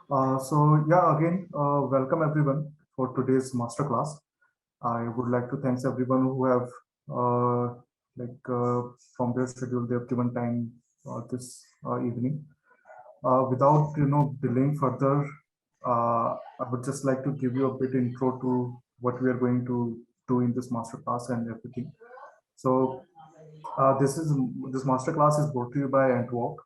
Welcome everyone for today's masterclass. I would like to thank everyone who have from their schedule they have given time this evening. Without delaying further, I would just like to give you a bit intro to what we are going to do in this masterclass and everything. So this masterclass is brought to you by Antwalk.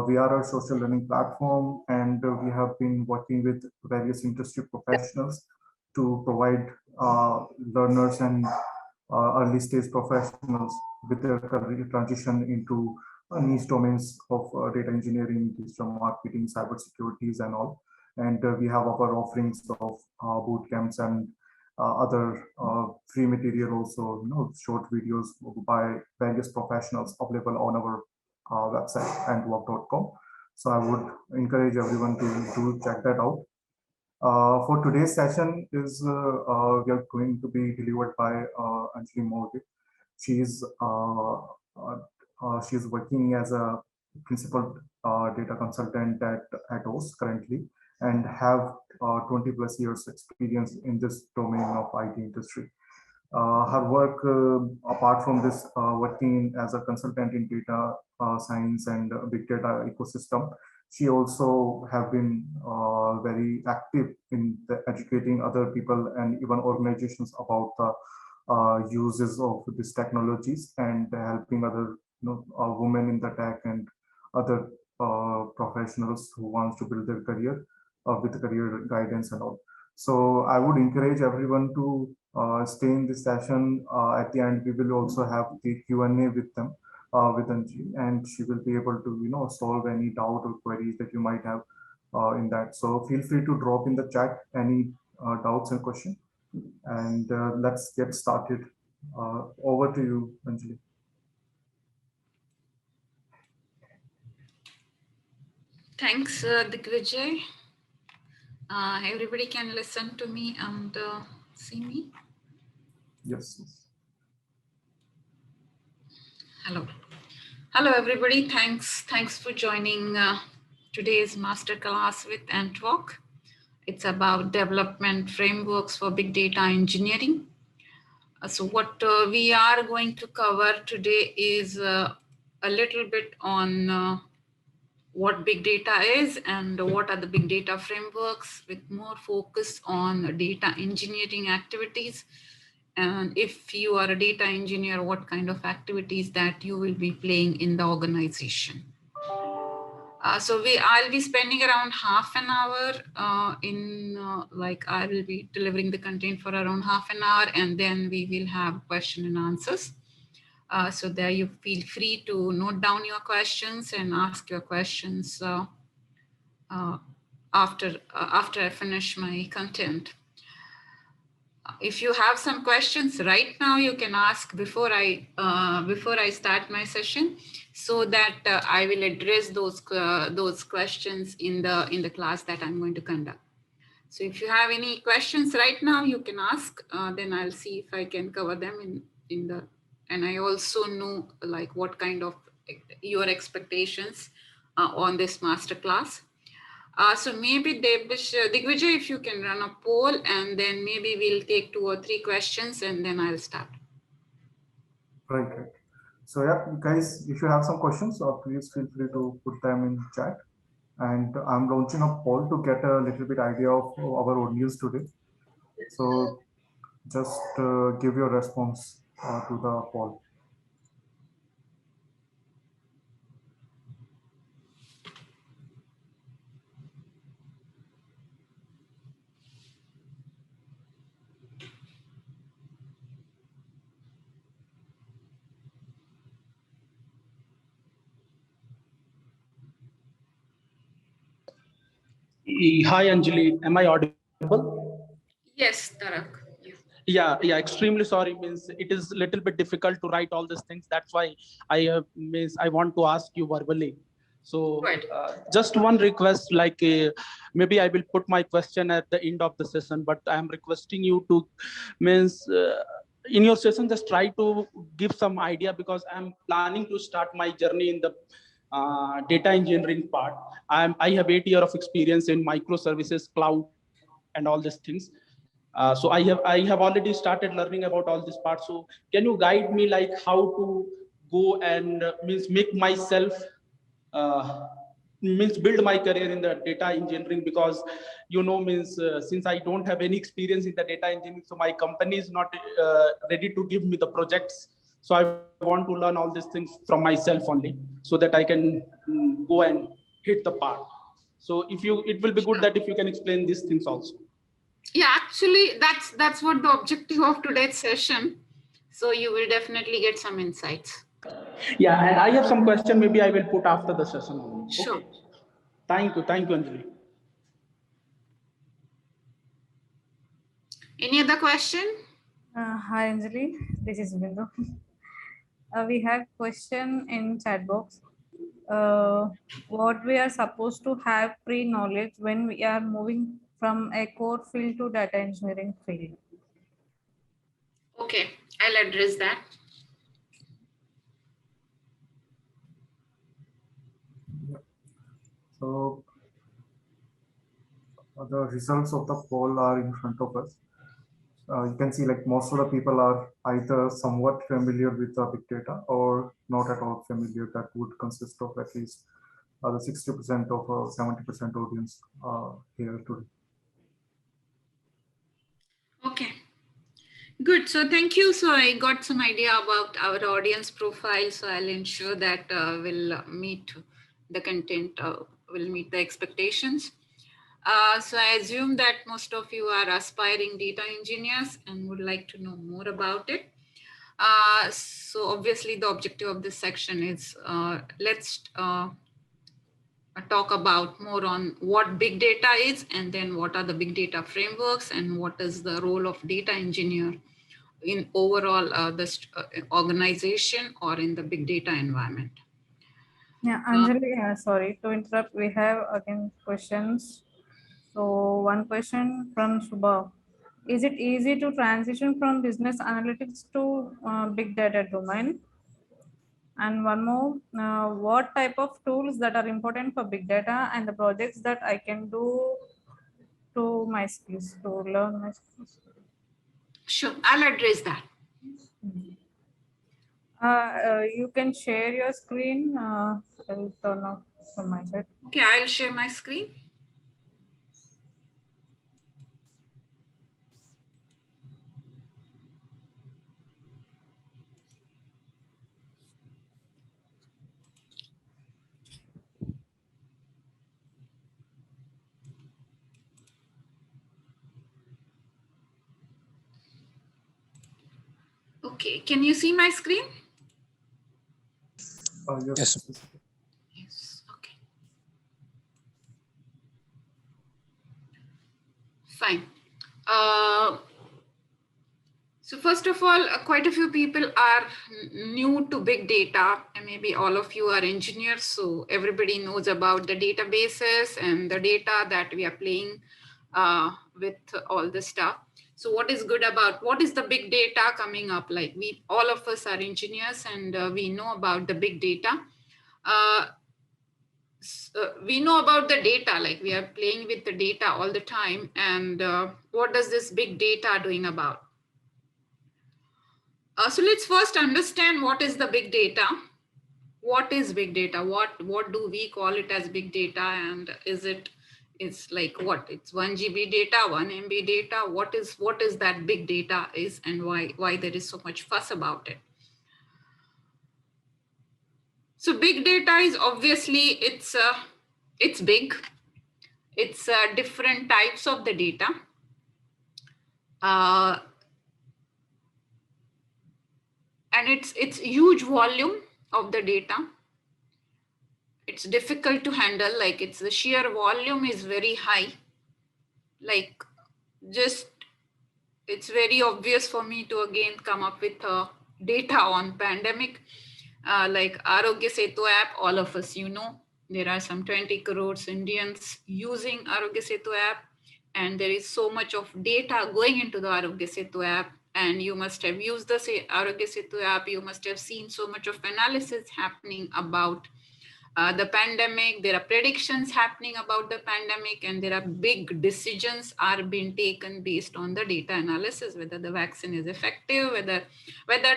We are a social learning platform, and we have been working with various industry professionals to provide learners and early stage professionals with their career transition into niche domains of data engineering, digital marketing, cyber securities, and all. And we have our offerings of boot camps and other free material also, short videos by various professionals available on our website antwalk.com. So I would encourage everyone to check that out. For today's session we are going to be delivered by Anjali Morgan. She's she's working as a principal data consultant at OS currently, and have 20 plus years experience in this domain of IT industry. Her work, apart from this, working as a consultant in data science and big data ecosystem, she also have been very active in educating other people and even organizations about the uses of these technologies, and helping other women in the tech and other professionals who wants to build their career with career guidance and all. So I would encourage everyone to stay in this session. At the end, we will also have the Q&A with them, with Anji, and she will be able to solve any doubt or queries that you might have in that. So feel free to drop in the chat any doubts and questions, and let's get started. Over to you, Anjali. Thanks, Digvijay. Everybody can listen to me and see me? Yes. Hello. Hello, everybody. Thanks for joining today's masterclass with Antwalk. It's about development frameworks for big data engineering. So what we are going to cover today is a little bit on what big data is and what are the big data frameworks, with more focus on data engineering activities. And if you are a data engineer, what kind of activities that you will be playing in the organization. I'll be spending around half an hour I will be delivering the content for around half an hour, and then we will have question and answers. So there you feel free to note down your questions and ask your questions after I finish my content. If you have some questions right now, you can ask before I start my session, so that I will address those questions in the class that I'm going to conduct. So if you have any questions right now, you can ask. Then I'll see if I can cover them in the. And I also know like what kind of your expectations on this master class. So maybe Digvijay, if you can run a poll, and then maybe we'll take 2 or 3 questions, and then I'll start. Right. So yeah, guys, if you have some questions, please feel free to put them in chat. And I'm launching a poll to get a little bit idea of our audience today. So just give your response to the poll. Hi, Anjali. Am I audible? Yes, Tarak. Yeah, extremely sorry. Means it is a little bit difficult to write all these things. That's why I I want to ask you verbally. So just one request, maybe I will put my question at the end of the session, but I am requesting you to in your session, just try to give some idea, because I'm planning to start my journey in the data engineering part. I have 8 years of experience in microservices, cloud, and all these things. So I have already started learning about all this part. So can you guide me like how to go and means make myself means build my career in the data engineering, because means since I don't have any experience in the data engineering, so my company is not ready to give me the projects. So I want to learn all these things from myself only, so that I can go and hit the part. So it will be good that if you can explain these things also. Yeah, actually, that's what the objective of today's session. So you will definitely get some insights. Yeah, and I have some question. Maybe I will put after the session. Sure. Okay. Thank you, Anjali. Any other question? Hi Anjali, this is Bindu. We have question in chat box. What we are supposed to have pre-knowledge when we are moving from a core field to data engineering field? Okay, I'll address that. So the results of the poll are in front of us. You can see like most of the people are either somewhat familiar with the big data or not at all familiar. That would consist of at least the 60% of 70% audience here today. Okay, good. So thank you. So I got some idea about our audience profile. So I'll ensure that we'll meet the content, will meet the expectations. So I assume that most of you are aspiring data engineers and would like to know more about it. So obviously the objective of this section is let's talk about more on what big data is, and then what are the big data frameworks, and what is the role of data engineer in overall this organization or in the big data environment. Yeah, Anjali, sorry to interrupt. We have again questions. So one question from Subha. Is it easy to transition from business analytics to big data domain? And one more, what type of tools that are important for big data and the projects that I can do to my skills, to learn my skills? Sure, I'll address that. You can share your screen. I'll turn off from my side. Okay, I'll share my screen. Okay, can you see my screen? Yes. Yes, okay. Fine. So first of all, quite a few people are new to big data, and maybe all of you are engineers, so everybody knows about the databases and the data that we are playing with all this stuff. So what is good about, what is the big data coming up? Like all of us are engineers, and we know about the big data. We know about the data, like we are playing with the data all the time. And what does this big data doing about? So let's first understand what is the big data. What is big data? What do we call it as big data? And it's like what? It's 1 GB data, 1 MB data. What is that big data is, and why there is so much fuss about it? So big data is obviously it's big. It's different types of the data. And it's huge volume of the data. It's difficult to handle, like it's the sheer volume is very high. Like just, it's very obvious for me to again come up with data on pandemic, like Arogya Setu app, all of us, there are some 20 crores Indians using Arogya Setu app, and there is so much of data going into the Arogya Setu app. And you must have used the Arogya Setu app. You must have seen so much of analysis happening about the pandemic, there are predictions happening about the pandemic, and there are big decisions are being taken based on the data analysis, whether the vaccine is effective, whether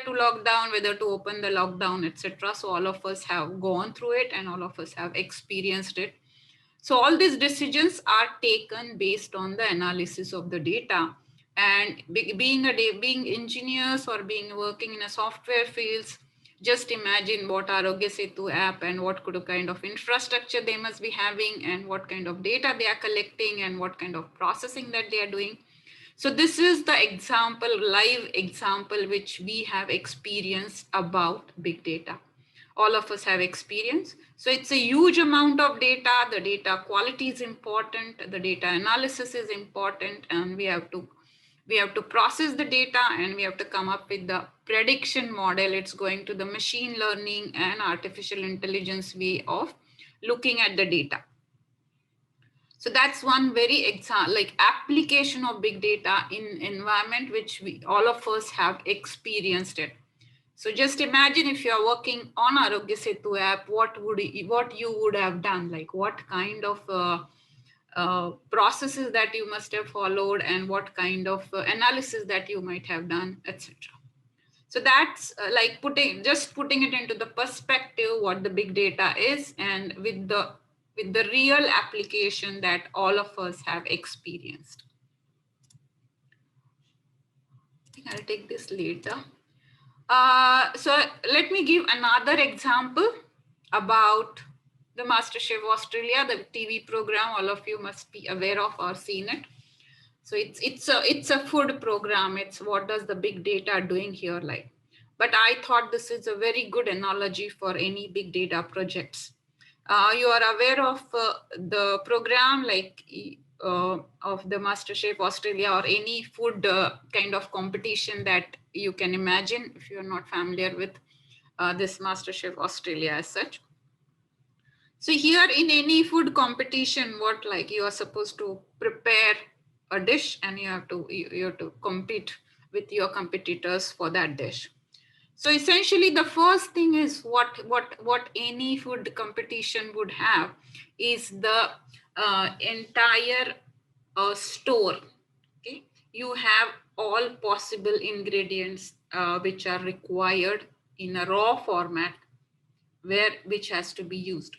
to lock down, whether to open the lockdown, etc. So all of us have gone through it and all of us have experienced it. So all these decisions are taken based on the analysis of the data. And being engineers or being working in a software fields, just imagine what Arogya Setu app and what kind of infrastructure they must be having and what kind of data they are collecting and what kind of processing that they are doing. So this is the example, live example, which we have experienced about big data. All of us have experience. So it's a huge amount of data. The data quality is important. The data analysis is important, and we have to process the data and we have to come up with the prediction model. It's going to the machine learning and artificial intelligence way of looking at the data. So that's one very application of big data in environment, which all of us have experienced it. So just imagine if you are working on Arogya Setu app, what you would have done, like what kind of processes that you must have followed and what kind of analysis that you might have done, etc. So that's like putting it into the perspective what the big data is, and with the real application that all of us have experienced. I think I'll take this later. So let me give another example about the MasterChef Australia, the TV program. All of you must be aware of or seen it. So it's a food program. It's what does the big data doing here like. But I thought this is a very good analogy for any big data projects. You are aware of the program like of the MasterChef Australia or any food kind of competition that you can imagine if you're not familiar with this MasterChef Australia as such. So here in any food competition, what like you are supposed to prepare a dish and you have to compete with your competitors for that dish. So essentially the first thing is what any food competition would have is the entire store. Okay, you have all possible ingredients which are required in a raw format which has to be used.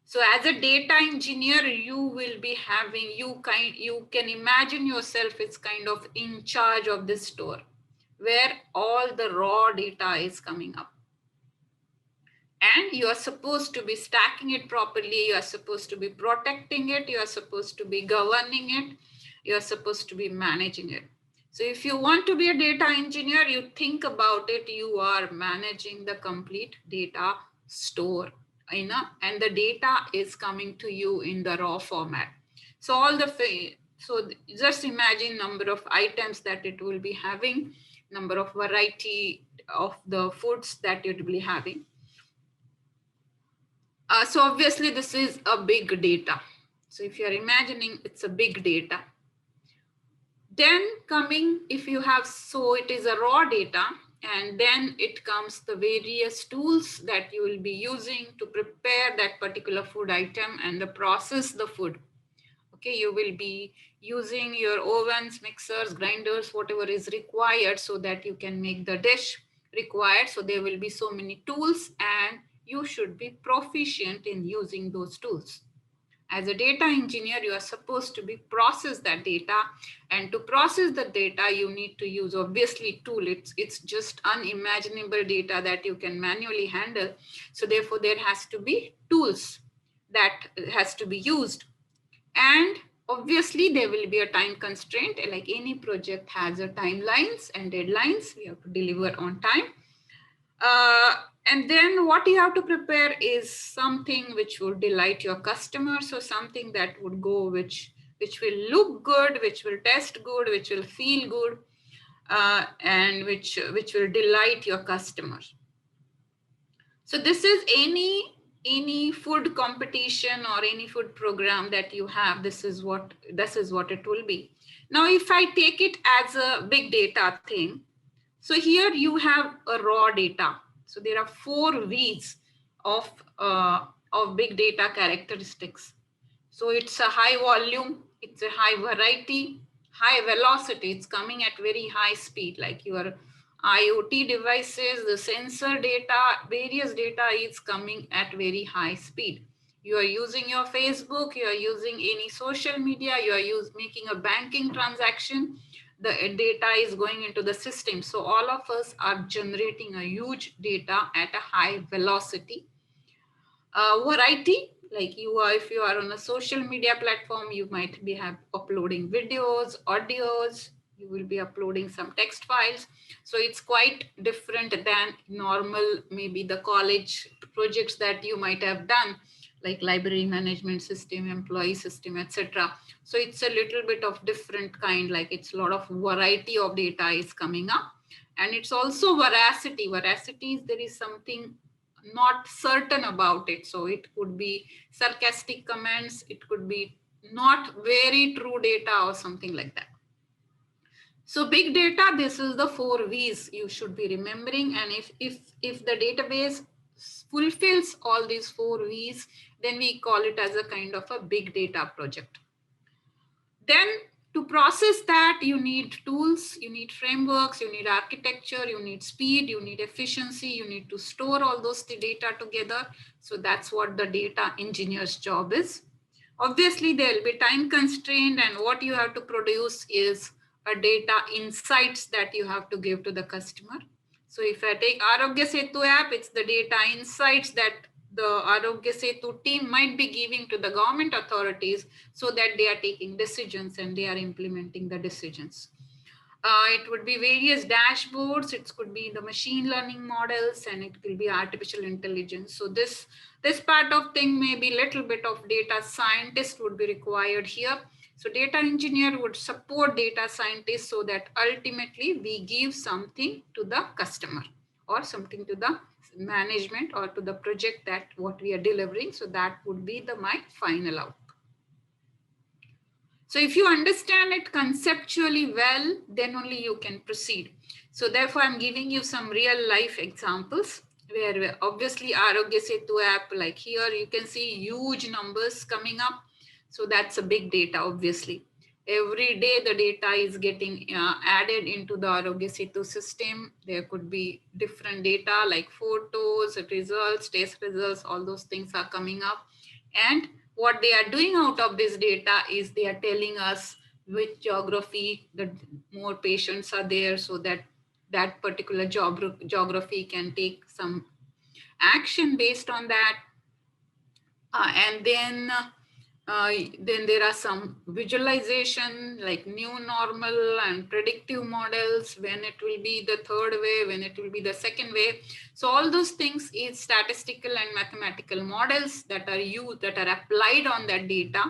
So as a data engineer, you will be having, you can imagine yourself as kind of in charge of this store where all the raw data is coming up. And you are supposed to be stacking it properly. You are supposed to be protecting it. You are supposed to be governing it. You are supposed to be managing it. So if you want to be a data engineer, you think about it, you are managing the complete data store. And the data is coming to you in the raw format. So just imagine number of items that it will be having, number of variety of the foods that it will be having. So obviously this is a big data. So if you're imagining it's a big data. Then if you have, so it is a raw data, and then it comes the various tools that you will be using to prepare that particular food item and process the food. Okay, you will be using your ovens, mixers, grinders, whatever is required so that you can make the dish required. So there will be so many tools and you should be proficient in using those tools. As a data engineer, you are supposed to process that data, and to process the data, you need to use obviously tool. It's just unimaginable data that you can manually handle. So therefore, there has to be tools that has to be used. And obviously, there will be a time constraint. Like any project has a timelines and deadlines. We have to deliver on time. And then what you have to prepare is something which will delight your customers. So something that would go, which will look good, which will taste good, which will feel good, and which will delight your customers. So this is any food competition or any food program that you have. This is what it will be. Now, if I take it as a big data thing, so here you have a raw data. So there are 4 V's of of big data characteristics. So it's a high volume, it's a high variety, high velocity. It's coming at very high speed, like your IoT devices, the sensor data, various data is coming at very high speed. You are using your Facebook, you are using any social media, you are making a banking transaction, the data is going into the system. So all of us are generating a huge data at a high velocity. Variety, like if you are on a social media platform, you might be uploading videos, audios, you will be uploading some text files. So it's quite different than normal, maybe the college projects that you might have done, like library management system, employee system, etc. So it's a little bit of different kind, like it's a lot of variety of data is coming up. And it's also veracity. Veracity is there is something not certain about it. So it could be sarcastic comments, it could be not very true data or something like that. So big data, this is the 4 V's you should be remembering. And if the database fulfills all these 4 V's, then we call it as a kind of a big data project. Then to process that, you need tools, you need frameworks, you need architecture, you need speed, you need efficiency, you need to store all those data together. So that's what the data engineer's job is. Obviously, there will be time constraint, and what you have to produce is a data insights that you have to give to the customer. So if I take Arogya Setu app, it's the data insights that the Arogya Setu team might be giving to the government authorities so that they are taking decisions and they are implementing the decisions. It would be various dashboards, it could be the machine learning models, and it will be artificial intelligence. So this part of thing may be little bit of data scientist would be required here. So data engineer would support data scientists so that ultimately we give something to the customer or something to the management or to the project that what we are delivering. So that would be my final outcome. So if you understand it conceptually well, then only you can proceed. So therefore, I'm giving you some real life examples where obviously Arogya Setu app, like here, you can see huge numbers coming up. So that's a big data, obviously. Every day the data is getting added into the Arogya Setu system. There could be different data like photos, results, test results, all those things are coming up. And what they are doing out of this data is they are telling us which geography the more patients are there, so that that particular geography can take some action based on that. And then there are some visualization like new normal and predictive models, when it will be the third wave, when it will be the second wave. So all those things is statistical and mathematical models that are used, that are applied on that data.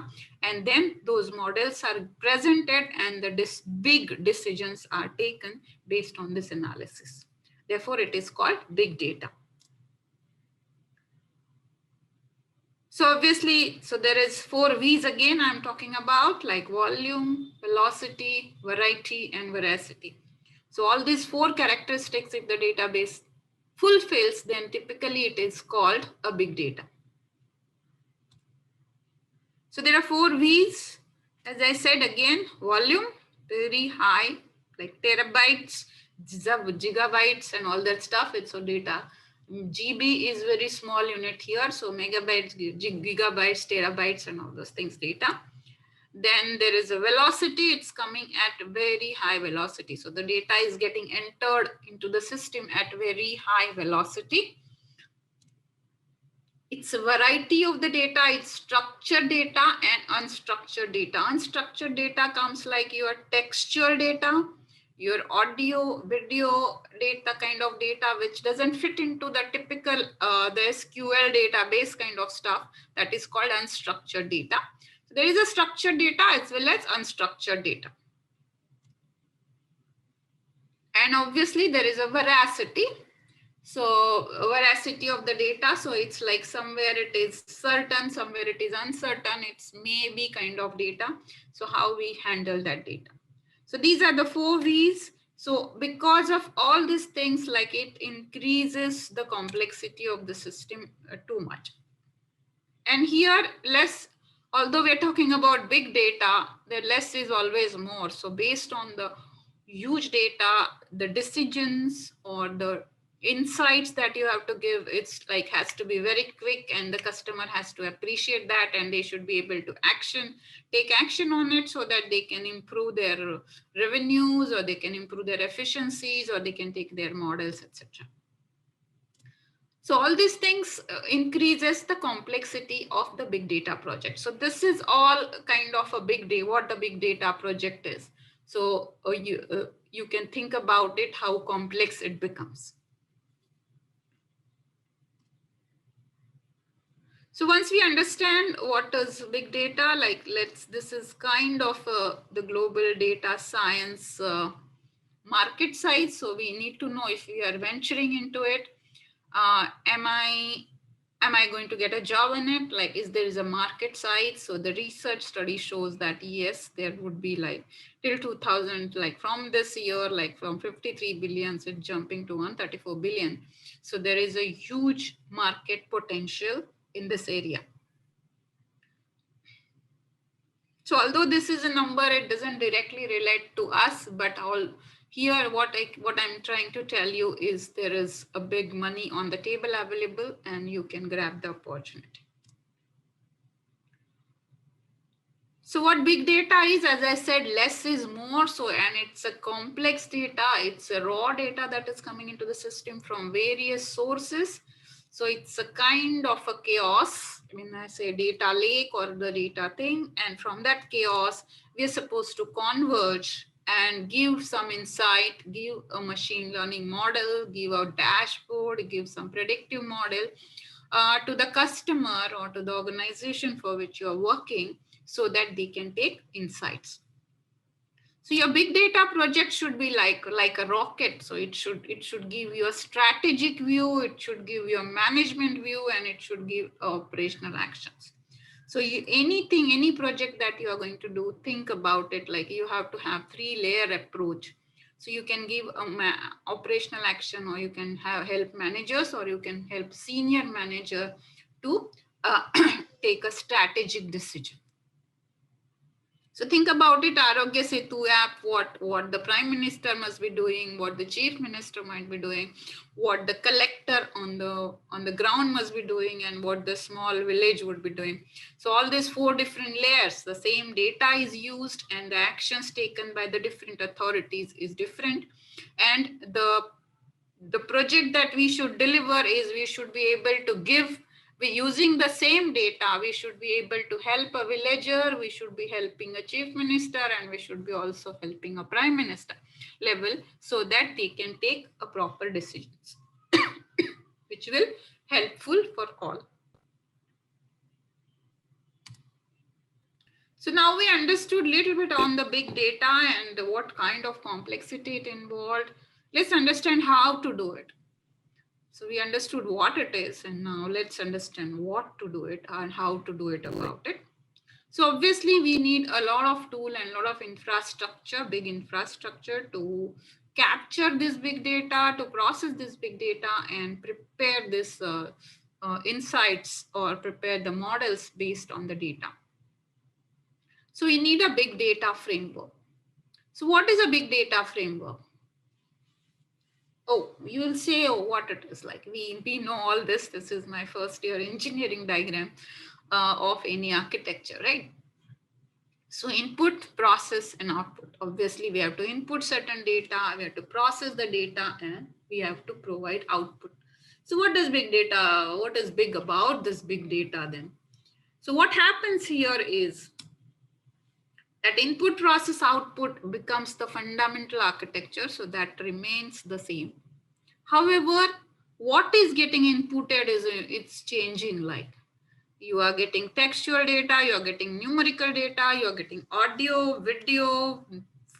And then those models are presented and the big decisions are taken based on this analysis. Therefore, it is called big data. So obviously, so there is 4 V's again I'm talking about, like volume, velocity, variety, and veracity. So all these 4 characteristics, if the database fulfills, then typically it is called a big data. So there are 4 V's. As I said again, volume, very high, like terabytes, gigabytes, and all that stuff. It's a data. GB is very small unit here. So megabytes, gigabytes, terabytes, and all those things data. Then there is a velocity. It's coming at very high velocity. So the data is getting entered into the system at very high velocity. It's a variety of the data. It's structured data and unstructured data. Unstructured data comes like your textual data, your audio, video data, kind of data, which doesn't fit into the typical the SQL database kind of stuff. That is called unstructured data. So there is a structured data as well as unstructured data. And obviously there is a veracity. So veracity of the data. So it's like somewhere it is certain, somewhere it is uncertain. It's maybe kind of data. So how we handle that data. So these are the 4 V's. So because of all these things, like it increases the complexity of the system too much. And here less, although we're talking about big data, the less is always more. So based on the huge data, the decisions or the insights that you have to give, it's like has to be very quick, and the customer has to appreciate that, and they should be able to take action on it so that they can improve their revenues, or they can improve their efficiencies, or they can take their models, etc. So all these things increases the complexity of the big data project. So this is all kind of a big day, what the big data project is. So you can think about it, how complex it becomes. So once we understand what is big data, like this is kind of the global data science market size. So we need to know if we are venturing into it, am I going to get a job in it? Like, there is a market size? So the research study shows that yes, there would be like till 2000, like from this year, like from 53 billion, it's jumping to 134 billion. So there is a huge market potential in this area. So although this is a number, it doesn't directly relate to us, but here what I'm trying to tell you is there is a big money on the table available, and you can grab the opportunity. So what big data is, as I said, less is more. So, and it's a complex data. It's a raw data that is coming into the system from various sources. So it's a kind of a chaos. I mean, I say data lake or the data thing. And from that chaos, we're supposed to converge and give some insight, give a machine learning model, give a dashboard, give some predictive model to the customer or to the organization for which you're working, so that they can take insights. So your big data project should be like a rocket. So it should give you a strategic view, it should give you a management view, and it should give operational actions. So any project that you are going to do, think about it like you have to have 3-layer approach. So you can give operational action, or you can help managers, or you can help senior manager to take a strategic decision. So think about it, Arogya Setu app, what the Prime Minister must be doing, what the Chief Minister might be doing, what the collector on the ground must be doing, and what the small village would be doing. So all these 4 different layers, the same data is used, and the actions taken by the different authorities is different. And the project that we should deliver is we should be able to give, using the same data, we should be able to help a villager, we should be helping a chief minister, and we should be also helping a prime minister level, so that they can take a proper decisions, which will helpful for all. So now we understood a little bit on the big data and what kind of complexity it involved. Let's understand how to do it. So we understood what it is, and now let's understand what to do it and how to do it about it. So obviously we need a lot of tool and a lot of infrastructure, big infrastructure to capture this big data, to process this big data and prepare this insights or prepare the models based on the data. So we need a big data framework. So what is a big data framework? Oh, you will say, oh, what it is like. We know all this. This is my first year engineering diagram of any architecture, right? So input, process, and output. Obviously, we have to input certain data, we have to process the data, and we have to provide output. So what is big data? What is big about this big data then? So what happens here is that input, process, output becomes the fundamental architecture, so that remains the same. However, what is getting inputted is it's changing. Like you are getting textual data, you are getting numerical data, you are getting audio, video,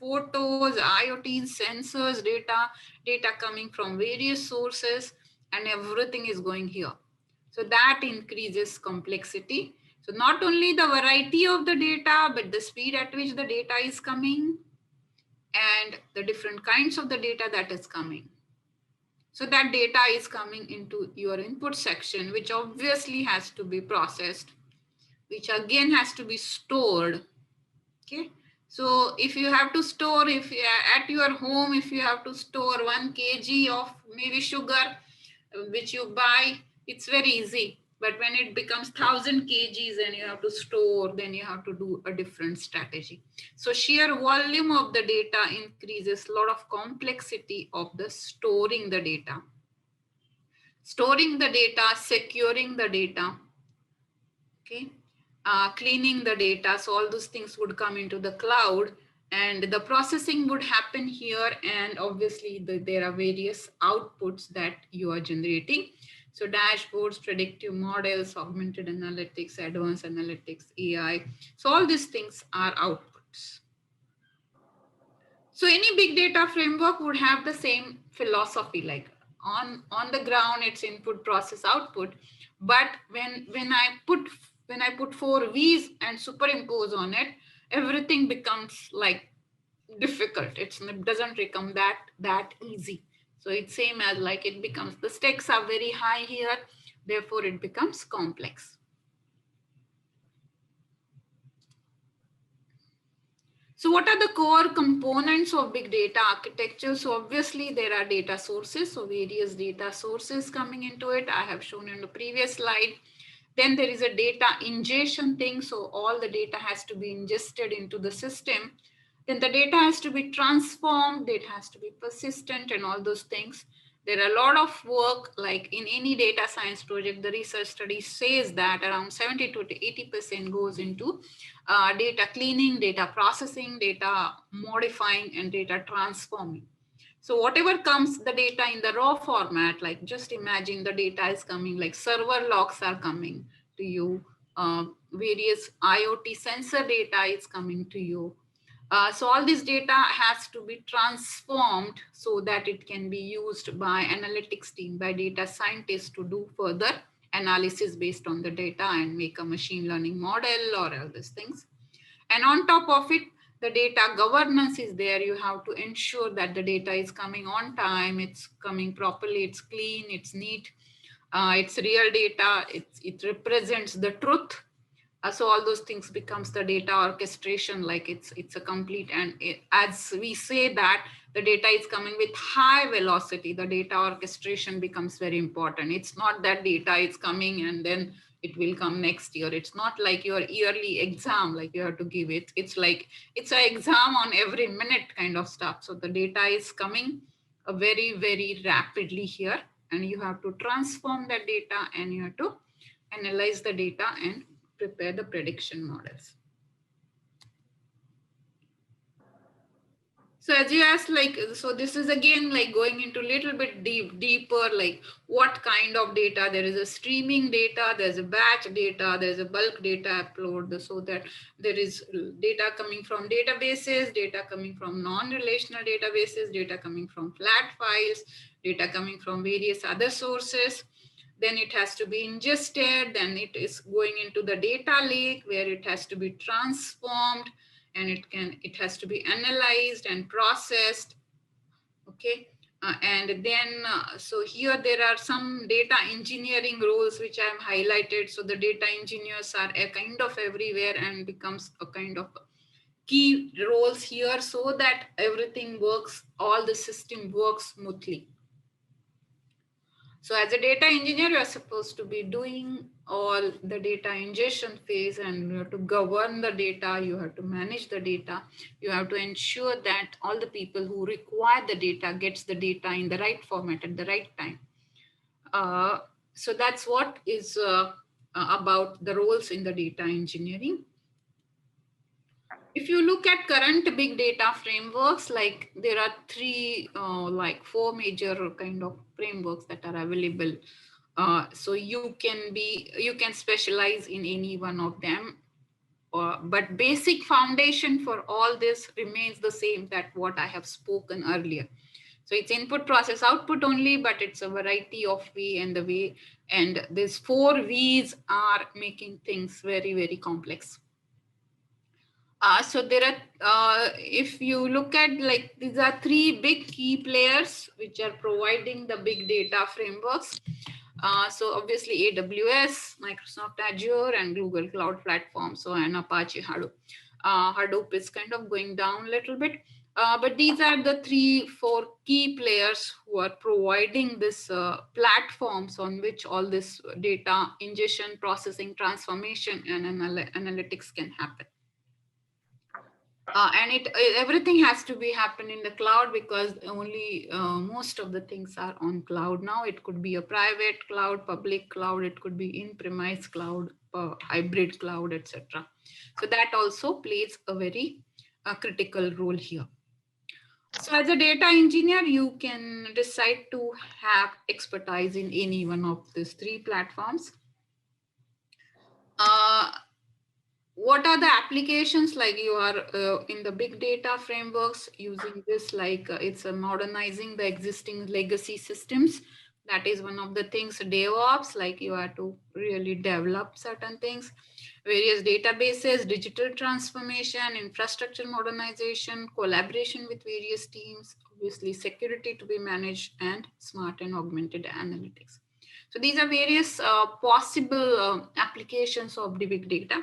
photos, IoT, sensors, data coming from various sources, and everything is going here. So that increases complexity. So not only the variety of the data, but the speed at which the data is coming and the different kinds of the data that is coming. So that data is coming into your input section, which obviously has to be processed which again has to be stored. Okay. So if you have to store, if you are at your home, if you have to store 1 kg of maybe sugar, which you buy, it's very easy. But when it becomes 1000 kgs and you have to store, then you have to do a different strategy. So sheer volume of the data increases a lot of complexity of the storing the data. Storing the data, securing the data, okay, cleaning the data. So all those things would come into the cloud and the processing would happen here. And obviously there are various outputs that you are generating. So dashboards, predictive models, augmented analytics, advanced analytics, AI. So all these things are outputs. So any big data framework would have the same philosophy, like on the ground, it's input, process, output. But when I put 4 V's and superimpose on it, everything becomes like difficult. It doesn't become that easy. So it's same as like it becomes, the stakes are very high here, therefore it becomes complex. So what are the core components of big data architecture? So obviously there are data sources, so various data sources coming into it. I have shown in the previous slide. Then there is a data ingestion thing. So all the data has to be ingested into the system. Then the data has to be transformed, it has to be persistent and all those things. There are a lot of work, like in any data science project, the research study says that around 70 to 80% goes into data cleaning, data processing, data modifying, and data transforming. So whatever comes the data in the raw format, like just imagine the data is coming, like server logs are coming to you, various IoT sensor data is coming to you. So all this data has to be transformed so that it can be used by analytics team, by data scientists to do further analysis based on the data and make a machine learning model or all these things. And on top of it, the data governance is there. You have to ensure that the data is coming on time, it's coming properly, it's clean, it's neat, it's real data, it represents the truth. So all those things becomes the data orchestration, like it's a complete, and as we say that the data is coming with high velocity, the data orchestration becomes very important. It's not that data is coming and then it will come next year. It's not like your yearly exam, like you have to give it. It's like it's an exam on every minute kind of stuff. So the data is coming very, very rapidly here, and you have to transform that data and you have to analyze the data and prepare the prediction models. So as you asked, like, so this is again like going into a little bit deeper, like what kind of data. There is a streaming data, there's a batch data, there's a bulk data upload, so that there is data coming from databases, data coming from non-relational databases, data coming from flat files, data coming from various other sources. Then it has to be ingested, then it is going into the data lake where it has to be transformed, and it has to be analyzed and processed. Okay. And then, so here there are some data engineering roles which I have highlighted. So the data engineers are a kind of everywhere and becomes a kind of key roles here so that everything works, all the system works smoothly. So as a data engineer, you are supposed to be doing all the data ingestion phase, and you have to govern the data, you have to manage the data, you have to ensure that all the people who require the data gets the data in the right format at the right time. So that's what is about the roles in the data engineering. If you look at current big data frameworks, like there are like 4 major kind of frameworks that are available. So you can specialize in any one of them. But basic foundation for all this remains the same that what I have spoken earlier. So it's input, process, output only, but it's a variety of V and the way. And these 4 V's are making things very, very complex. So there are, if you look at like, these are 3 big key players which are providing the big data frameworks. So obviously AWS, Microsoft Azure, and Google Cloud Platform. So and Apache Hadoop. Hadoop is kind of going down a little bit. But these are the 3-4 key players who are providing this platforms on which all this data ingestion, processing, transformation, and analytics can happen. And everything has to be happen in the cloud because only most of the things are on cloud now. It could be a private cloud, public cloud, it could be in-premise cloud, hybrid cloud, etc. So that also plays a very critical role here. So as a data engineer, you can decide to have expertise in any one of these 3 platforms. What are the applications? Like you are in the big data frameworks using this, like it's modernizing the existing legacy systems. That is one of the things. DevOps, like you have to really develop certain things. Various databases, digital transformation, infrastructure modernization, collaboration with various teams, obviously security to be managed, and smart and augmented analytics. So these are various possible applications of the big data.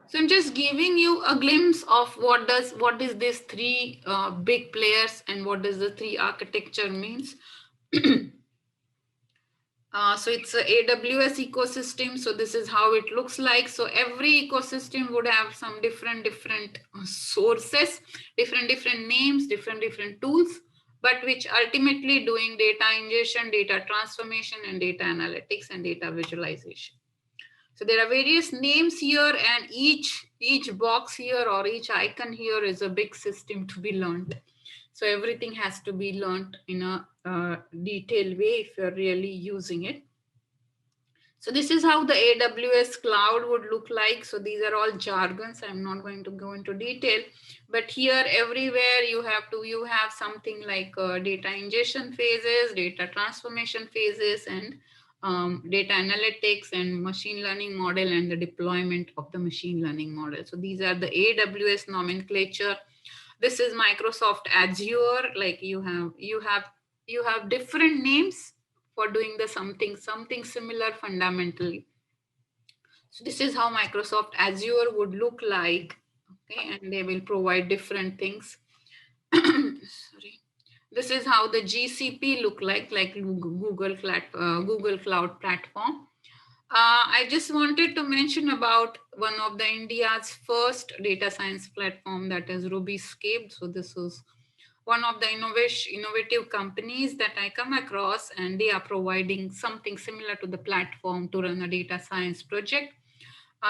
So I'm just giving you a glimpse of what is this 3 big players and what does the 3 architecture means. So it's a AWS ecosystem. So this is how it looks like. So every ecosystem would have some different sources, different names, different tools, but which ultimately doing data ingestion, data transformation, and data analytics and data visualization. So there are various names here, and each box here or each icon here is a big system to be learned. So everything has to be learned in a detailed way if you're really using it. So this is how the AWS cloud would look like. So these are all jargons. I'm not going to go into detail, but here everywhere you have something like data ingestion phases, data transformation phases, and data analytics and machine learning model and the deployment of the machine learning model. So these are the AWS nomenclature. This is Microsoft Azure. Like you have different names for doing the something similar fundamentally. So this is how Microsoft Azure would look like. Okay, and they will provide different things. Sorry. This is how the GCP look like Google Cloud Platform. I just wanted to mention about one of the India's first data science platform, that is RubyScape. So this is one of the innovative companies that I come across, and they are providing something similar to the platform to run a data science project.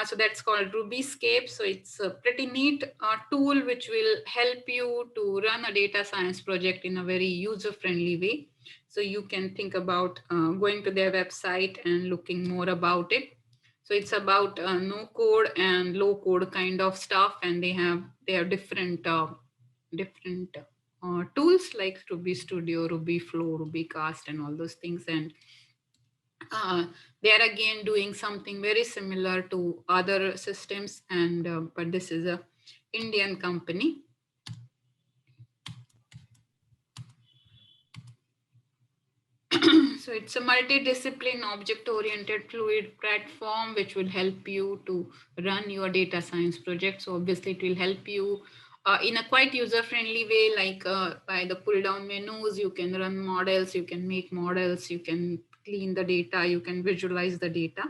So that's called RubyScape. So it's a pretty neat tool which will help you to run a data science project in a very user-friendly way. So you can think about going to their website and looking more about it. So it's about no code and low code kind of stuff, and they have different tools like Ruby Studio, Ruby Flow, Rubycast, and all those things. And they are again doing something very similar to other systems, and but this is a Indian company. So it's a multidiscipline object-oriented fluid platform which will help you to run your data science project. So obviously it will help you in a quite user-friendly way, like by the pull-down menus, you can run models, you can make models, you can clean the data, you can visualize the data.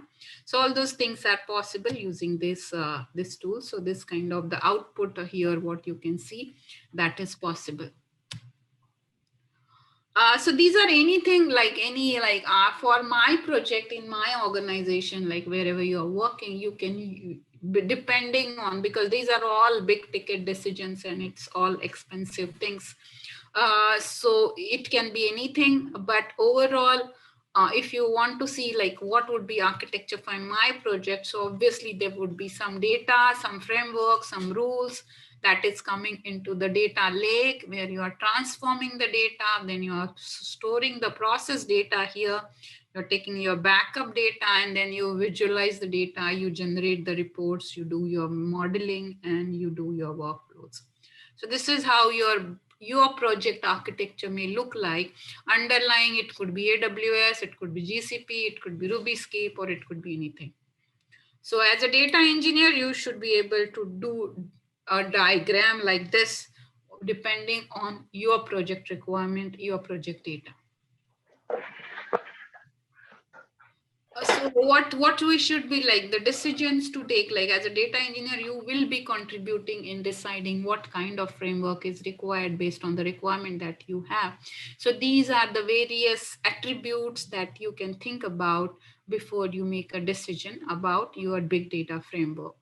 So all those things are possible using this this tool. So this kind of the output here, what you can see, that is possible. So these are anything like for my project in my organization, like wherever you are working, you can, depending on, because these are all big ticket decisions and it's all expensive things. So it can be anything, but overall, if you want to see like what would be architecture for my project, so obviously there would be some data, some framework, some rules that is coming into the data lake where you are transforming the data, then you are storing the process data here, you're taking your backup data, and then you visualize the data, you generate the reports, you do your modeling, and you do your workflows. So this is how you're your project architecture may look like. Underlying it could be AWS, it could be GCP, it could be RubyScape, or it could be anything. So as a data engineer, you should be able to do a diagram like this, depending on your project requirement, your project data. So what we should be like, the decisions to take, like as a data engineer, you will be contributing in deciding what kind of framework is required based on the requirement that you have. So these are the various attributes that you can think about before you make a decision about your big data framework.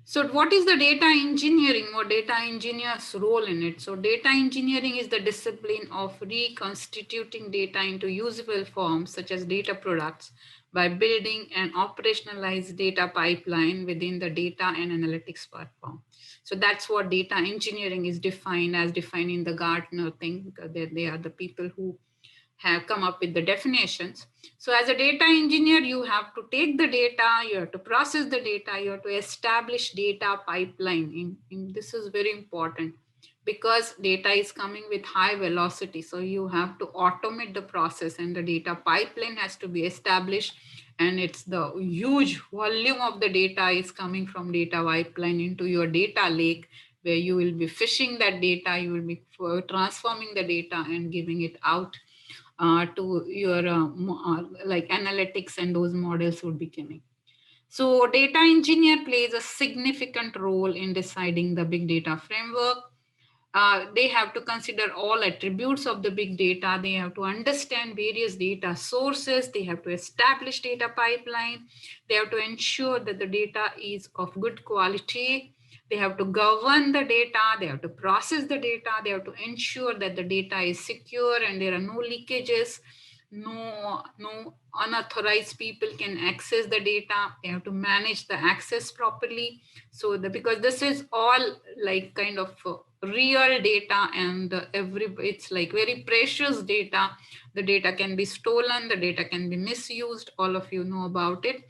So what is the data engineering or data engineer's role in it? So data engineering is the discipline of reconstituting data into usable forms such as data products by building an operationalized data pipeline within the data and analytics platform. So that's what data engineering is defined as, defined in the Gartner thing, because they are the people who have come up with the definitions. So as a data engineer, you have to take the data, you have to process the data, you have to establish data pipeline. This is very important because data is coming with high velocity. So you have to automate the process, and the data pipeline has to be established. And it's the huge volume of the data is coming from data pipeline into your data lake, where you will be fishing that data, you will be transforming the data and giving it out to your like analytics, and those models would be coming. So data engineer plays a significant role in deciding the big data framework. They have to consider all attributes of the big data. They have to understand various data sources. They have to establish data pipeline. They have to ensure that the data is of good quality. They have to govern the data. They have to process the data. They have to ensure that the data is secure and there are no leakages. No unauthorized people can access the data. They have to manage the access properly. So because this is all like kind of real data, and it's like very precious data. The data can be stolen, the data can be misused. All of you know about it.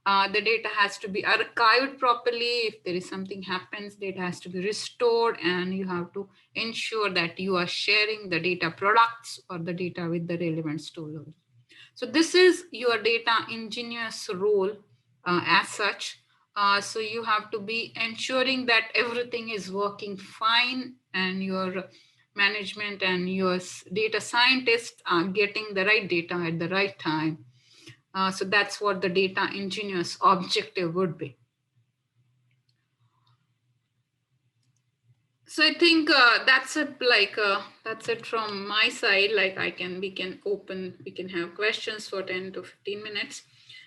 The data has to be archived properly. If there is something happens, data has to be restored, and you have to ensure that you are sharing the data products or the data with the relevant stakeholders. So this is your data engineer's role as such. So you have to be ensuring that everything is working fine, and your management and your data scientists are getting the right data at the right time. So that's what the data engineer's objective would be. So I think that's it. Like that's it from my side. Like we can have questions for 10 to 15 minutes.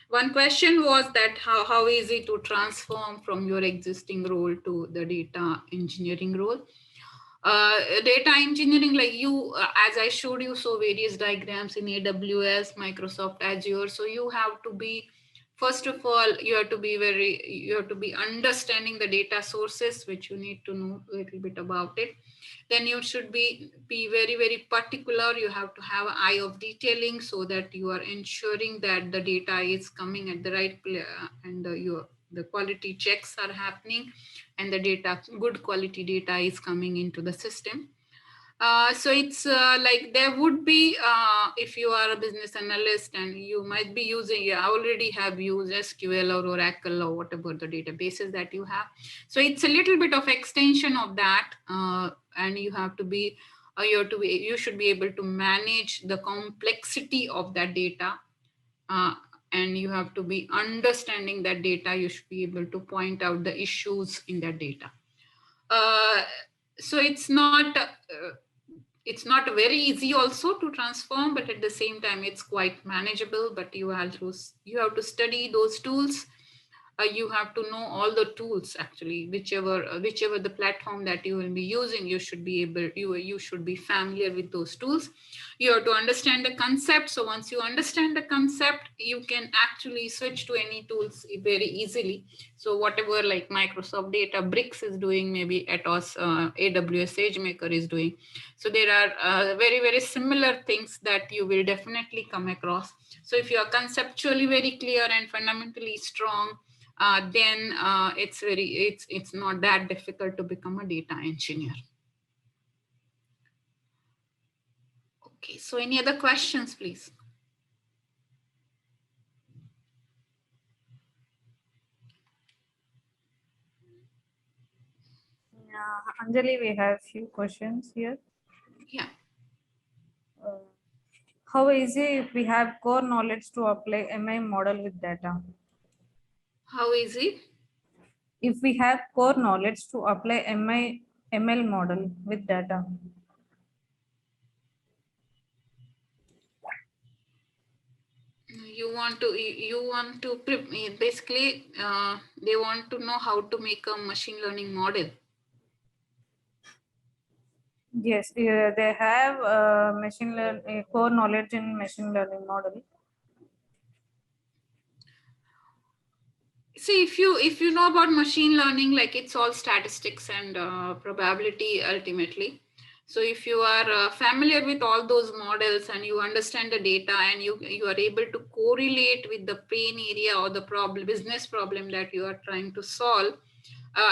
One question was that how easy to transform from your existing role to the data engineering role. Data engineering, like as I showed you, so various diagrams in AWS, Microsoft Azure. So you have to be, first of all, you have to be understanding the data sources, which you need to know a little bit about it. Then you should be very, very particular. You have to have an eye of detailing so that you are ensuring that the data is coming at the right place, and the quality checks are happening, and the data, good quality data is coming into the system. So it's like there would be, if you are a business analyst and you might be using, you already have used SQL or Oracle or whatever the databases that you have. So it's a little bit of extension of that, and you have to be, you should be able to manage the complexity of that data. And you have to be understanding that data. You should be able to point out the issues in that data. So it's not very easy also to transform, but at the same time it's quite manageable. But you have to study those tools. You have to know all the tools, actually, whichever the platform that you will be using. You should be familiar with those tools. You have to understand the concept. So once you understand the concept, you can actually switch to any tools very easily. So whatever like Microsoft Databricks is doing, maybe Atos, AWS SageMaker is doing. So there are very, very similar things that you will definitely come across. So if you are conceptually very clear and fundamentally strong, then it's not that difficult to become a data engineer. Okay, so any other questions, please? Yeah, Anjali, we have few questions here. Yeah. How easy if we have core knowledge to apply MI model with data? How is it? If we have core knowledge to apply ML model with data. You want to basically they want to know how to make a machine learning model. Yes, they have machine learning core knowledge in machine learning model. See, if you know about machine learning, like it's all statistics and probability ultimately. So if you are familiar with all those models and you understand the data and you are able to correlate with the pain area or the business problem that you are trying to solve,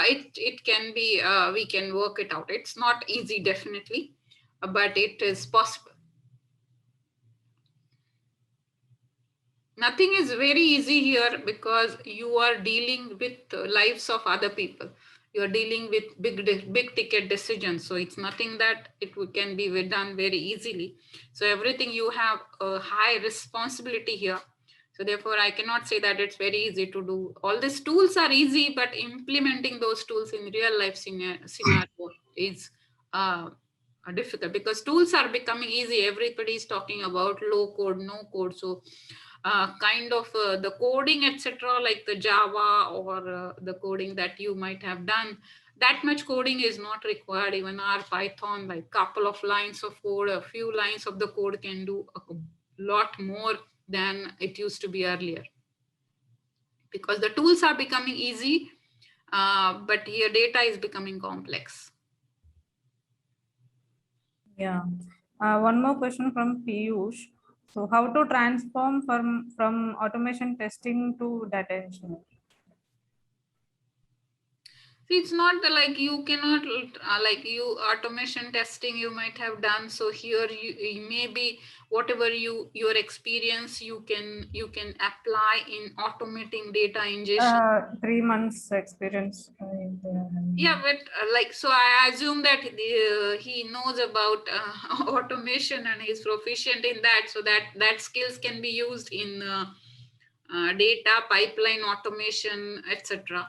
it can be we can work it out. It's not easy, definitely, but it is possible. Nothing is very easy here because you are dealing with lives of other people. You are dealing with big ticket decisions. So it's nothing that can be done very easily. So everything, you have a high responsibility here. So therefore, I cannot say that it's very easy to do. All these tools are easy, but implementing those tools in real life scenario is difficult, because tools are becoming easy. Everybody is talking about low code, no code. So kind of the coding, etc., like the Java or the coding that you might have done, that much coding is not required. Even our Python, like couple of lines of code, a few lines of the code can do a lot more than it used to be earlier, because the tools are becoming easy, but your data is becoming complex. Yeah. One more question from Piyush. So how to transform from automation testing to data engineering? See, it's not like you cannot like you automation testing you might have done. So here you maybe whatever your experience you can apply in automating data ingestion. 3 months experience. Yeah, but like, so I assume that he knows about automation and is proficient in that, so that skills can be used in data pipeline automation, etc.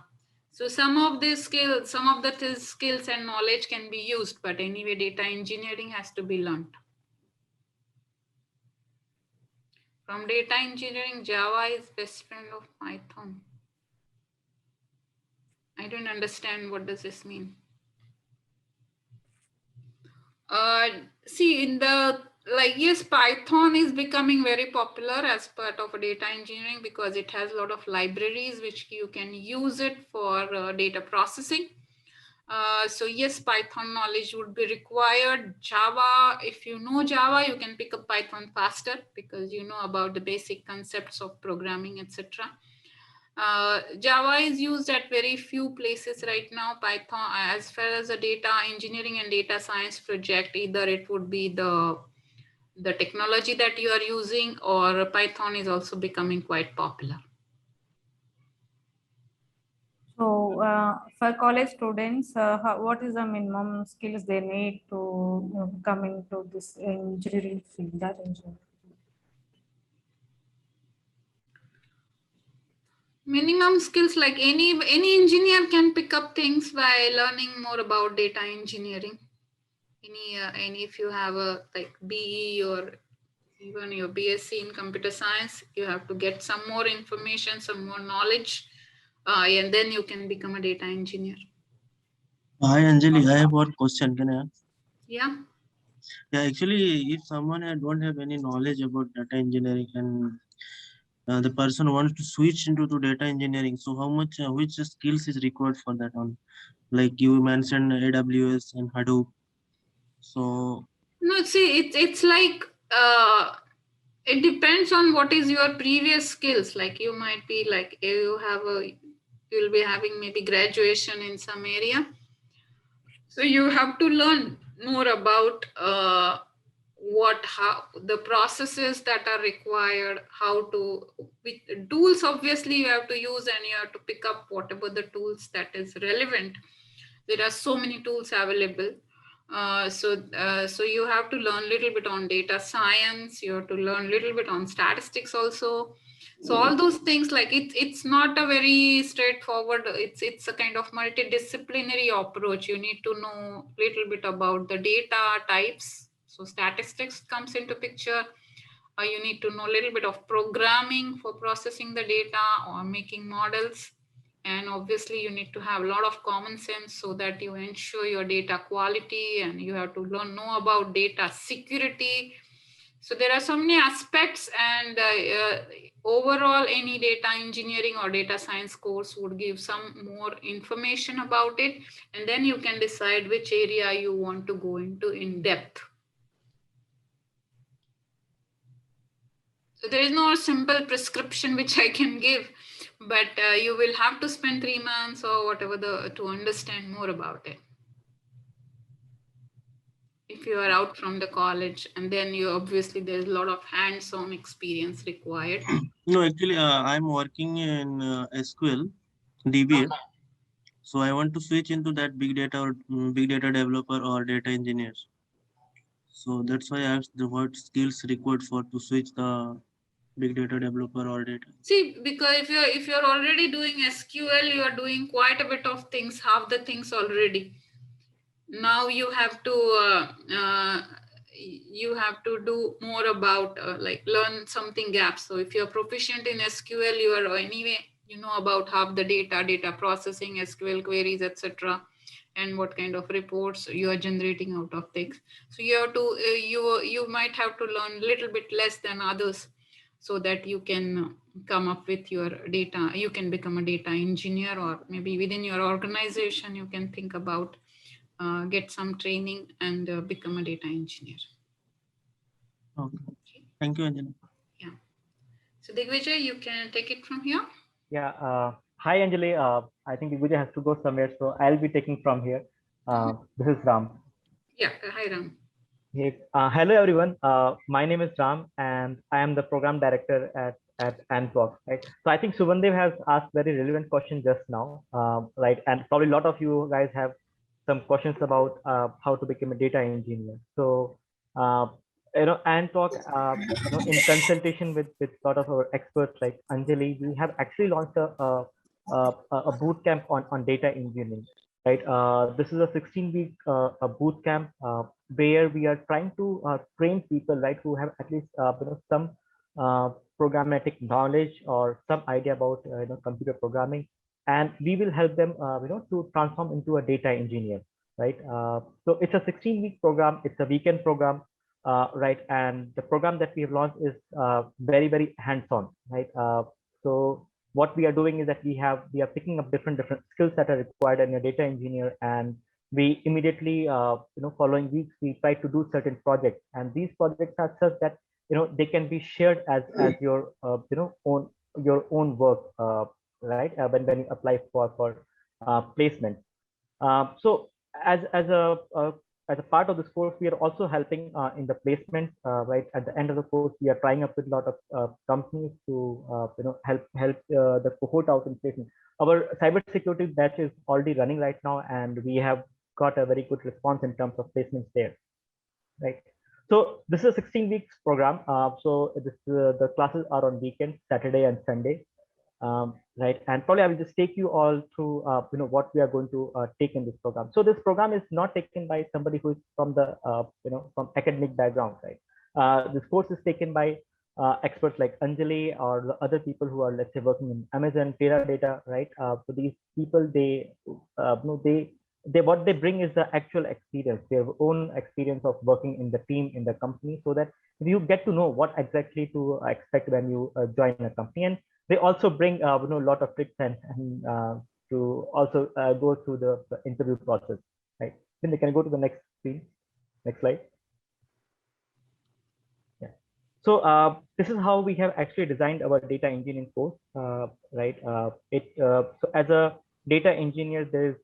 So some of these skills, some of the skills and knowledge can be used, but anyway, data engineering has to be learned. From data engineering, Java is best friend of Python. I don't understand, what does this mean? See, in the, like, yes, Python is becoming very popular as part of data engineering because it has a lot of libraries which you can use it for data processing. So yes, Python knowledge would be required. Java, if you know Java, you can pick up Python faster because you know about the basic concepts of programming, etc. Java is used at very few places right now. Python, as far as a data engineering and data science project, either it would be the technology that you are using, or Python is also becoming quite popular. So for college students, what is the minimum skills they need to come into this engineering field? That engineering. Minimum skills, like any engineer can pick up things by learning more about data engineering. Any if you have a like BE or even your BSc in computer science, you have to get some more information, some more knowledge, and then you can become a data engineer. Hi Anjali, I have one question. Can I ask? Yeah. Yeah, actually, if someone don't have any knowledge about data engineering and the person wants to switch into to data engineering, so how much, which skills is required for that one? Like you mentioned AWS and Hadoop. So No, see, it's like it depends on what is your previous skills. Like you might be like you have a you'll be having maybe graduation in some area. So you have to learn more about how the processes that are required, which tools obviously you have to use, and you have to pick up whatever the tools that is relevant. There are so many tools available. So you have to learn a little bit on data science. You have to learn a little bit on statistics also. So all those things, like it's not a very straightforward. It's a kind of multidisciplinary approach. You need to know a little bit about the data types. So statistics comes into picture. You need to know a little bit of programming for processing the data or making models. And obviously you need to have a lot of common sense so that you ensure your data quality, and you have to know about data security. So there are so many aspects, and overall any data engineering or data science course would give some more information about it. And then you can decide which area you want to go into in depth. So there is no simple prescription which I can give, but you will have to spend 3 months or whatever to understand more about it. If you are out from the college, and then you obviously there's a lot of hands-on experience required. No, actually, I'm working in SQL, DBA. So I want to switch into that big data or big data developer or data engineer. So that's why I asked the what skills required for to switch the big data developer or data. See, because if you're already doing SQL, you are doing quite a bit of things, half the things already. Now you have to do more about like learn something gaps. So if you're proficient in SQL, you are anyway, you know about half the data processing, SQL queries, etc., and what kind of reports you are generating out of things. So you have to you might have to learn a little bit less than others, so that you can come up with your data. You can become a data engineer, or maybe within your organization you can think about get some training and become a data engineer. Okay. Thank you, Anjali. Yeah. So Digvijay, you can take it from here. Yeah. Hi, Anjali. I think Digvijay has to go somewhere, so I'll be taking from here. This is Ram. Yeah. Hi, Ram. Hey, hello, everyone. My name is Ram, and I am the program director at Antwork. Right. So I think Subandev has asked very relevant question just now, right? And probably a lot of you guys have some questions about how to become a data engineer. So Antwork, in consultation with a lot of our experts like Anjali, we have actually launched a boot camp on data engineering. Right. This is a 16-week boot camp where we are trying to train people, right, who have at least some programmatic knowledge or some idea about computer programming, and we will help them to transform into a data engineer, right? So it's a 16-week program. It's a weekend program, right? And the program that we have launched is very hands-on, right? So what we are doing is that we are picking up different skills that are required in a data engineer, and we immediately following weeks we try to do certain projects, and these projects are such that they can be shared as your own work, right, when you apply for placement. So as a part of this course, we are also helping in the placement, right? At the end of the course, we are trying up with a lot of companies to help the cohort out in placement. Our cybersecurity batch is already running right now, and we have got a very good response in terms of placements there, right? So this is a 16 weeks program. So the classes are on weekends, Saturday and Sunday. Right, and probably I will just take you all through what we are going to take in this program. So this program is not taken by somebody who is from the from academic background, right? This course is taken by experts like Anjali or the other people who are, let's say, working in Amazon, Teradata, right? So these people, they what they bring is the actual experience, their own experience of working in the team, in the company, so that you get to know what exactly to expect when you join a company. And they also bring a lot of tricks and to also go through the interview process, right? Then they can go to the next screen, next slide. Yeah. So this is how we have actually designed our data engineering course, right? So as a data engineer, there's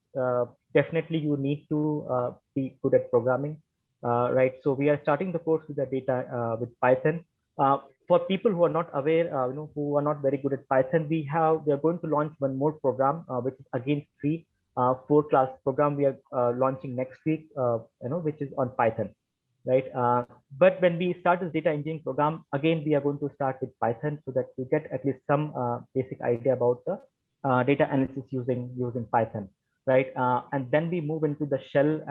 definitely you need to be good at programming, right? So we are starting the course with the data with Python. For people who are not aware, who are not very good at Python, we are going to launch one more program, which is again free, 4-class program we are launching next week, which is on Python, right? But when we start this data engineering program, again, we are going to start with Python so that you get at least some basic idea about the data analysis using Python, right? And then we move into the shell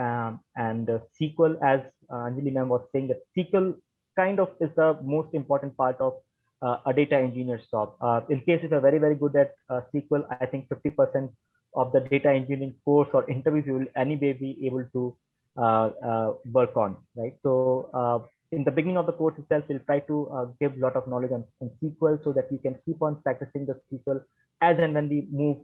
and SQL, as Anjali ma'am was saying, that SQL kind of is the most important part of a data engineer's job. In case if you're very, very good at SQL, I think 50% of the data engineering course or interviews you will anyway be able to work on, right? So in the beginning of the course itself, we'll try to give a lot of knowledge on SQL so that you can keep on practicing the SQL as and when we move,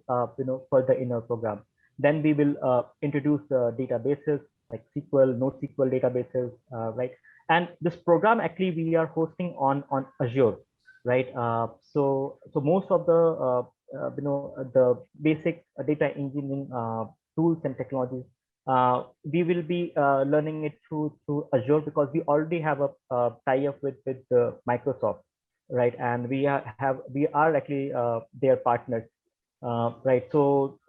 further in our program. Then we will introduce databases like SQL, NoSQL databases, right? And this program actually we are hosting on Azure, right? So most of the the basic data engineering tools and technologies, we will be learning it through Azure, because we already have a tie-up with Microsoft, right? And we are actually their partners, right? So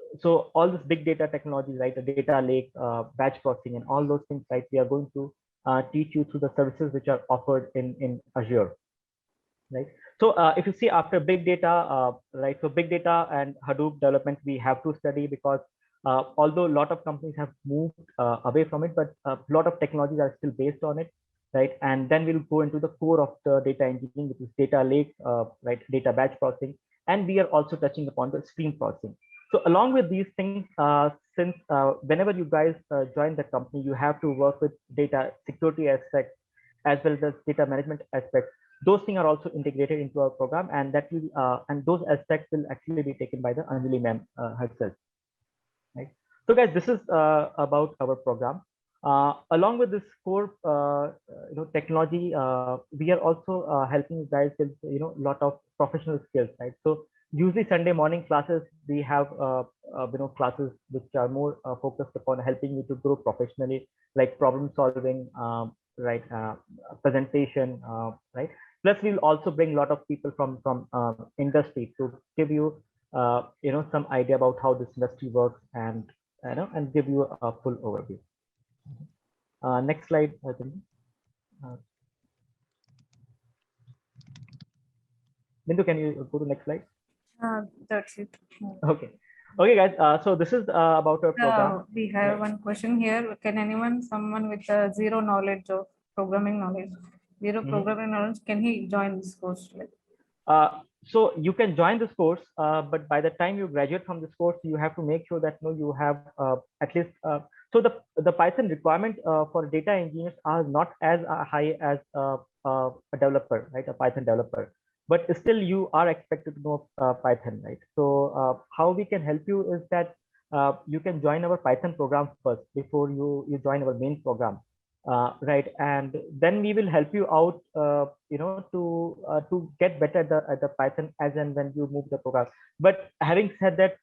all this big data technologies, right? The data lake, batch processing, and all those things, right? We are going to teach you through the services which are offered in Azure, right? So if you see after big data, right? So big data and Hadoop development we have to study, because although a lot of companies have moved away from it, but a lot of technologies are still based on it, right? And then we'll go into the core of the data engineering, which is data lake, right? Data batch processing, and we are also touching upon the stream processing. So along with these things, since whenever you guys join the company, you have to work with data security aspects as well as data management aspects. Those things are also integrated into our program, and that will and those aspects will actually be taken by the Anjali ma'am herself. Right. So guys, this is about our program. Along with this core technology, we are also helping you guys with a lot of professional skills, right? So usually Sunday morning classes, we have classes which are more focused upon helping you to grow professionally, like problem solving, right? Presentation, right? Plus we'll also bring a lot of people from industry to give you some idea about how this industry works, and and give you a full overview. Next slide, Bindu, can you go to next slide? That's it. Okay, guys. So this is about our program. We have one question here. Can someone with zero knowledge of programming knowledge, programming knowledge, can he join this course? So you can join this course, but by the time you graduate from this course, you have to make sure that you have at least. So the Python requirement for data engineers are not as high as a developer, right? A Python developer, but still you are expected to know Python, right? So how we can help you is that you can join our Python program first before you join our main program. Right, and then we will help you out, to get better at the Python as and when you move the program. But having said that,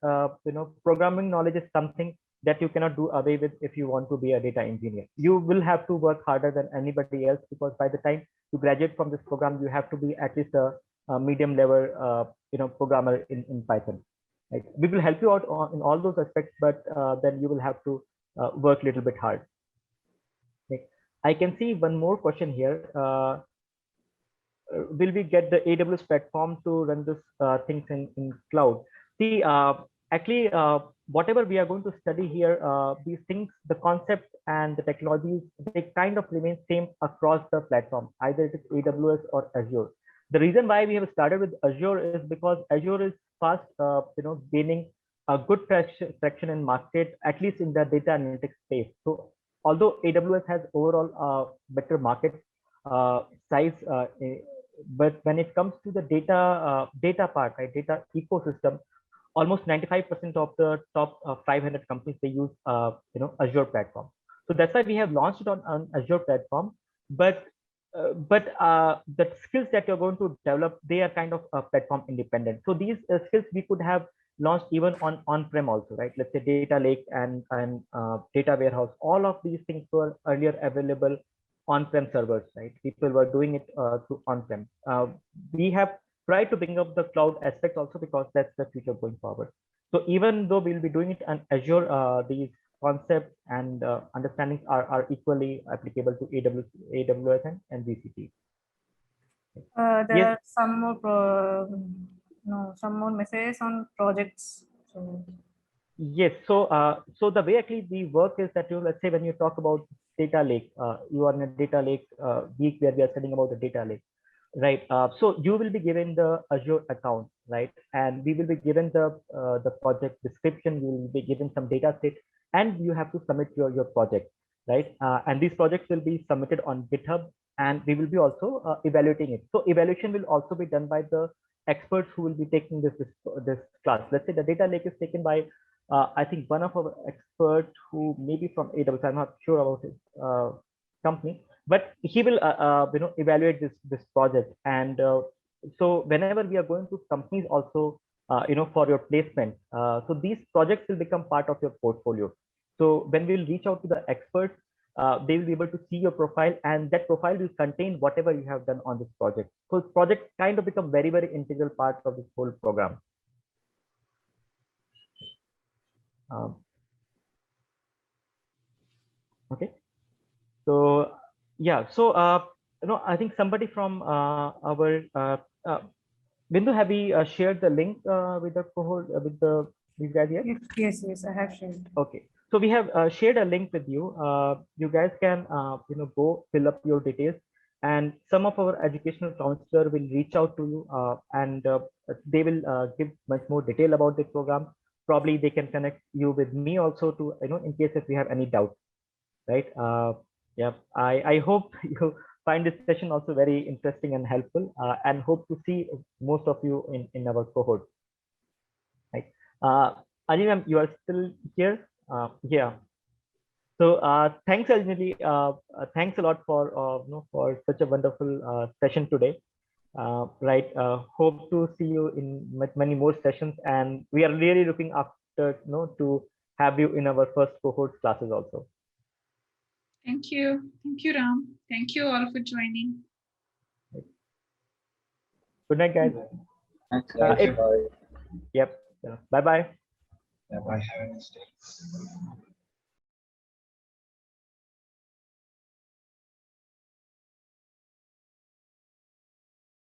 programming knowledge is something that you cannot do away with if you want to be a data engineer. You will have to work harder than anybody else, because by the time you graduate from this program, you have to be at least a medium level, programmer in Python. Right? We will help you out in all those aspects, but then you will have to work a little bit hard. I can see one more question here. Will we get the AWS platform to run this things in cloud? See, actually, whatever we are going to study here, these things, the concept and the technologies, they kind of remain same across the platform, either it is AWS or Azure. The reason why we have started with Azure is because Azure is fast, gaining a good traction in market, at least in the data analytics space. So although AWS has overall better market size, but when it comes to the data part, right, data ecosystem, almost 95% of the top 500 companies, they use Azure platform. So that's why we have launched it on Azure platform. But the skills that you're going to develop, they are kind of platform independent. So these skills we could have launched even on-prem also, right? Let's say data lake and data warehouse. All of these things were earlier available on-prem servers, right? People were doing it through on-prem. We have tried to bring up the cloud aspect also because that's the future going forward. So even though we'll be doing it on Azure, these concepts and understandings are equally applicable to AWS and GCP. There Yes. are some more some more messages on projects. So Yes. So the way actually we work is that let's say when you talk about data lake, you are in a data lake week where we are studying about the data lake, right? So you will be given the Azure account, right? And we will be given the project description. You will be given some data set, and you have to submit your project, right? And these projects will be submitted on GitHub, and we will be also evaluating it. So evaluation will also be done by the experts who will be taking this class. Let's say the data lake is taken by I think one of our experts who may be from AWS. I'm not sure about his company, but he will evaluate this project. And so whenever we are going to companies also for your placement, so these projects will become part of your portfolio. So when we will reach out to the experts, they will be able to see your profile, and that profile will contain whatever you have done on this project. So projects kind of become very, very integral part of this whole program. Okay, so yeah, so I think somebody from our Bindu, have we shared the link with the cohort with these guys here? yes, I have shared. Okay, so we have shared a link with you. You guys can go fill up your details, and some of our educational counselor will reach out to you, and they will give much more detail about the program. Probably they can connect you with me also to in case if we have any doubt, right? Yeah, I hope you find this session also very interesting and helpful, and hope to see most of you in our cohort, right? Anjali ma'am, you are still here? Yeah. So thanks, Anjali. Thanks a lot for such a wonderful session today. Right. Hope to see you in many more sessions, and we are really looking after to have you in our first cohort classes also. Thank you, Ram. Thank you all for joining. Good night, guys. Thanks, guys. Bye. Yep. Bye bye. Yeah, bye. Have a nice day.